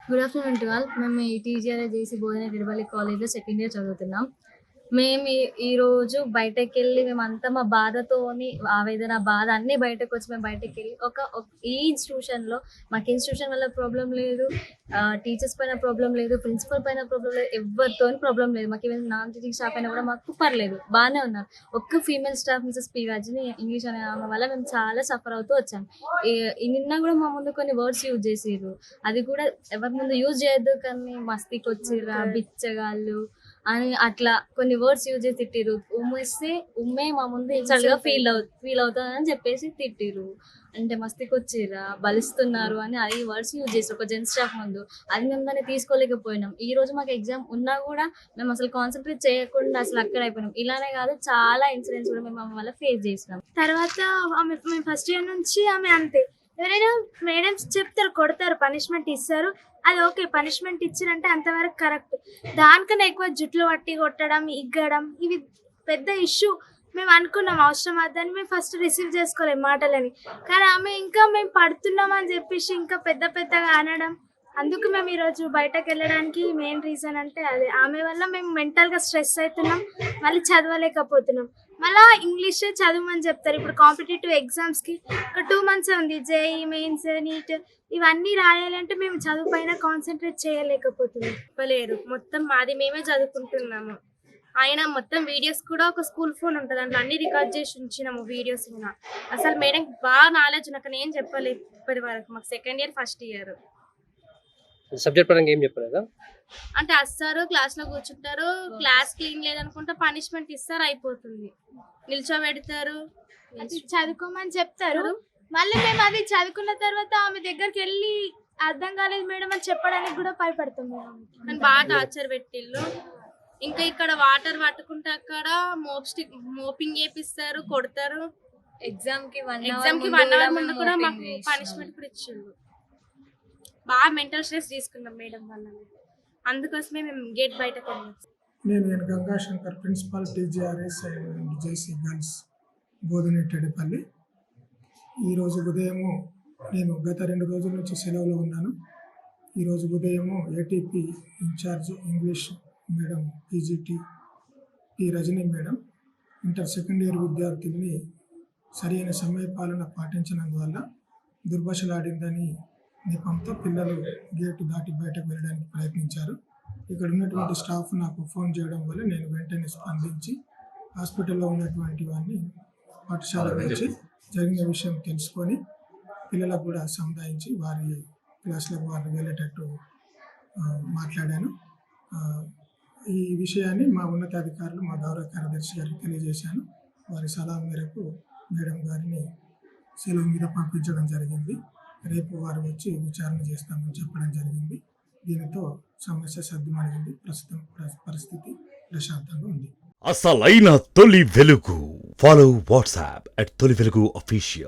Good afternoon to all. మేము ఈ టీజీఆర్‌ఐ జేసీ బోధన నిడబల్లి కాలేజ్‌లో సెకండ్ ఇయర్ చదువుతున్నాం. మేము ఈరోజు బయటకెళ్ళి మేమంతా మా బాధతోని ఆవేదన, బాధ అన్నీ బయటకొచ్చి మేము బయటకెళ్ళి ఈ ఇన్‌స్టిట్యూషన్‌లో మాకు ఇన్‌స్టిట్యూషన్ వల్ల ప్రాబ్లమ్ లేదు. టీచర్స్ పైన ప్రాబ్లమ్ లేదు. ప్రిన్సిపల్ పైన ప్రాబ్లమ్ లేదు. ఎవ్వరితోని ప్రాబ్లమ్ లేదు. మాకు ఈవెన్ నాన్ టీచింగ్ స్టాఫ్ అయినా కూడా మాకు పర్లేదు. బానే ఉన్నారు. ఒక్క female staff Mrs P. Rajani English అనే ఆమె వల్ల మేము చాలా సఫర్ అవుతూ వచ్చాం. నిన్న కూడా మా ముందు కొన్ని వర్డ్స్ యూజ్ చేసిర్రు. అది కూడా ఎవరి ముందు యూజ్ చేయొద్దు కానీ మస్తీకొచ్చిర్రా, బిచ్చగాళ్ళు అని అట్లా కొన్ని వర్డ్స్ యూజ్ చేసి తిట్టిర్రు. ఉమ్మే మా ముందు ఇన్సల్ట్‌గా ఫీల్ అవుతాదని చెప్పేసి తిట్టిర్రు. అంటే మస్తీకొచ్చిర్రా, బలిస్తున్నారు అని ఈ వర్డ్స్ యూజ్ చేసారు ఒక జెంట్స్ స్టాఫ్ ముందు. అది మేము దాన్ని తీసుకోలేకపోయినాం. ఈ రోజు మాకు ఎగ్జామ్ ఉన్నా కూడా మేము అసలు కాన్సంట్రేట్ చేయకుండా అసలు అక్కడ అయిపోయినాం. ఇలానే కాదు చాలా ఇన్సిడెంట్స్ కూడా మేము ఆమె వల్ల ఫేస్ చేసినాం. తర్వాత మేము ఫస్ట్ ఇయర్ నుంచి ఆమె అంతే. ఎవరైనా మేడమ్స్ చెప్తారు, కొడతారు, పనిష్మెంట్ ఇస్తారు. అది ఓకే, పనిష్మెంట్ ఇచ్చారంటే అంతవరకు కరెక్ట్. దానికన్నా ఎక్కువ జుట్లు పట్టి కొట్టడం, ఇగ్గడం ఇవి పెద్ద ఇష్యూ. మేము అనుకున్నాం అవసరం అదని మేము ఫస్ట్ రిసీవ్ చేసుకోలేము మాటలని. కానీ ఆమె ఇంకా మేము పడుతున్నామని చెప్పేసి ఇంకా పెద్దగా అనడం. అందుకు మేము ఈరోజు బయటకు వెళ్ళడానికి మెయిన్ రీజన్ అంటే అదే. ఆమె వల్ల మేము మెంటల్గా స్ట్రెస్ అవుతున్నాం, మళ్ళీ చదవలేకపోతున్నాం. మళ్ళీ ఇంగ్లీషే చదవమని చెప్తారు. ఇప్పుడు కాంపిటేటివ్ ఎగ్జామ్స్కి ఒక 2 months ఉంది. జేఈ మెయిన్స్, నీట్ ఇవన్నీ రాయాలంటే మేము చదువు పైన కాన్సన్ట్రేట్ చేయలేకపోతున్నాం. చెప్పలేరు, మొత్తం మాది మేమే చదువుకుంటున్నాము. ఆయన మొత్తం వీడియోస్ కూడా ఒక స్కూల్ ఫోన్ ఉంటుంది, దాంట్లో అన్ని రికార్డ్ చేసి ఉంచినాము వీడియోస్ కూడా. అసలు మేడం బాగా నాలెడ్జ్, నాకు నేను చెప్పలేదు ఇప్పటి వరకు. మాకు second year first year subject పరంగా ఏం చెప్పలేదా? అంటే వస్తారు, క్లాస్లో కూర్చుంటారు, క్లాస్ క్లీన్ లేదనుకుంటే పనిష్మెంట్ ఇస్తారు, అయిపోతుంది. నిల్చోబెడతారు, అది చదువుకోమని చెప్తారు. మళ్ళీ మేము అది చదువుకున్న తర్వాత ఆమె దగ్గరికి వెళ్ళి అర్థం కాలేదు మేడం అని చెప్పడానికి కూడా భయపడతాం మేడం. కానీ బాగా టార్చర్ పెట్టిళ్ళు. ఇంకా ఇక్కడ వాటర్ పట్టుకుంటే అక్కడ మోపింగ్ చేపిస్తారు, కొడతారు. ఎగ్జామ్ కి 1 అవర్ ముందు కూడా మాకు పనిష్మెంట్ కూడా ఇచ్చిండు. బాగా మెంటల్ స్ట్రెస్ తీసుకున్నాం మేడం వల్ల. అందుకోసమే మేము గేట్ బయటకు వెళ్ళాం. నేను Gangashankar, principal TGRS and JC girls బోధనెట్టడిపల్లి. ఈరోజు ఉదయము నేను గత 2 రోజుల నుంచి సెలవులో ఉన్నాను. ఈరోజు ఉదయము ATP in-charge English madam PGT P. Rajani madam inter second year విద్యార్థుల్ని సరైన సమయపాలన పాటించినందువల్ల దుర్భాషలాడిందని నెపంతో పిల్లలు గేటు దాటి బయటకు వెళ్ళడానికి ప్రయత్నించారు. ఇక్కడ ఉన్నటువంటి స్టాఫ్ నాకు ఫోన్ చేయడం వల్ల నేను వెంటనే స్పందించి హాస్పిటల్లో ఉన్నటువంటి వారిని పాఠశాలకు వచ్చి జరిగిన విషయం తెలుసుకొని పిల్లలకు కూడా సముదాయించి వారి క్లాసులకు వారు వెళ్ళేటట్టు మాట్లాడాను. ఈ విషయాన్ని మా ఉన్నతాధికారులు, మా గౌరవ కార్యదర్శి గారికి తెలియజేశాను. వారి సలహా మేరకు మేడం గారిని సెలవు మీద పంపించడం జరిగింది. రేపు వారు వచ్చి విచారణ చేస్తామని చెప్పడం జరిగింది. దీనితో సమస్య సద్దుమణిగింది. ప్రస్తుతం పరిస్థితి ప్రశాంతంగా ఉంది. అసలైన తొలి వెలుగు. ఫాలో వాట్సాప్ @తొలి వెలుగు అఫీషియల్.